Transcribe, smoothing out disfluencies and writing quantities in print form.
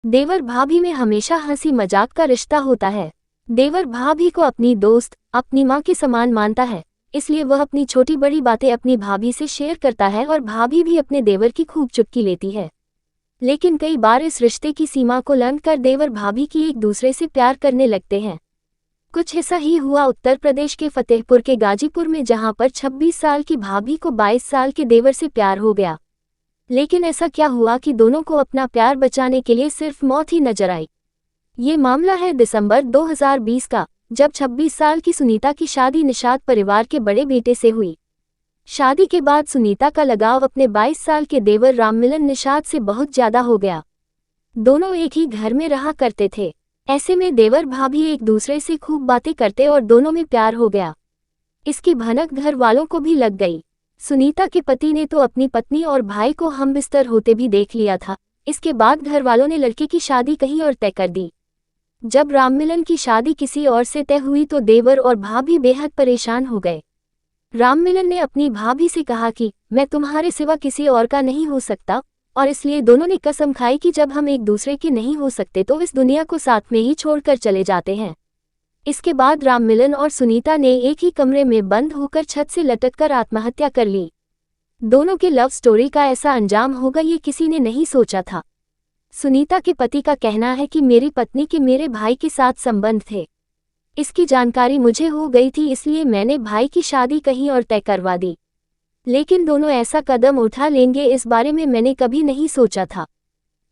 देवर भाभी में हमेशा हंसी मजाक का रिश्ता होता है। देवर भाभी को अपनी दोस्त, अपनी माँ के समान मानता है, इसलिए वह अपनी छोटी बड़ी बातें अपनी भाभी से शेयर करता है और भाभी भी अपने देवर की खूब चुटकी लेती है। लेकिन कई बार इस रिश्ते की सीमा को लांघ कर देवर भाभी की एक दूसरे से प्यार करने लगते हैं। कुछ ऐसा ही हुआ उत्तर प्रदेश के फतेहपुर के गाजीपुर में, जहां पर 26 साल की भाभी को 22 साल के देवर से प्यार हो गया। लेकिन ऐसा क्या हुआ कि दोनों को अपना प्यार बचाने के लिए सिर्फ मौत ही नजर आई। ये मामला है दिसंबर 2020 का, जब 26 साल की सुनीता की शादी निषाद परिवार के बड़े बेटे से हुई। शादी के बाद सुनीता का लगाव अपने 22 साल के देवर राममिलन निषाद से बहुत ज्यादा हो गया। दोनों एक ही घर में रहा करते थे। ऐसे में देवर भाभी एक दूसरे से खूब बातें करते और दोनों में प्यार हो गया। इसकी भनक घर वालों को भी लग गई। सुनीता के पति ने तो अपनी पत्नी और भाई को हमबिस्तर होते भी देख लिया था। इसके बाद घर वालों ने लड़के की शादी कहीं और तय कर दी। जब राममिलन की शादी किसी और से तय हुई तो देवर और भाभी बेहद परेशान हो गए। राममिलन ने अपनी भाभी से कहा कि मैं तुम्हारे सिवा किसी और का नहीं हो सकता, और इसलिए दोनों ने कसम खाई कि जब हम एक दूसरे के नहीं हो सकते तो इस दुनिया को साथ में ही छोड़कर चले जाते हैं। इसके बाद राममिलन और सुनीता ने एक ही कमरे में बंद होकर छत से लटककर आत्महत्या कर ली। दोनों के लव स्टोरी का ऐसा अंजाम होगा ये किसी ने नहीं सोचा था। सुनीता के पति का कहना है कि मेरी पत्नी के मेरे भाई के साथ संबंध थे। इसकी जानकारी मुझे हो गई थी, इसलिए मैंने भाई की शादी कहीं और तय करवा दी। लेकिन दोनों ऐसा कदम उठा लेंगे इस बारे में मैंने कभी नहीं सोचा था।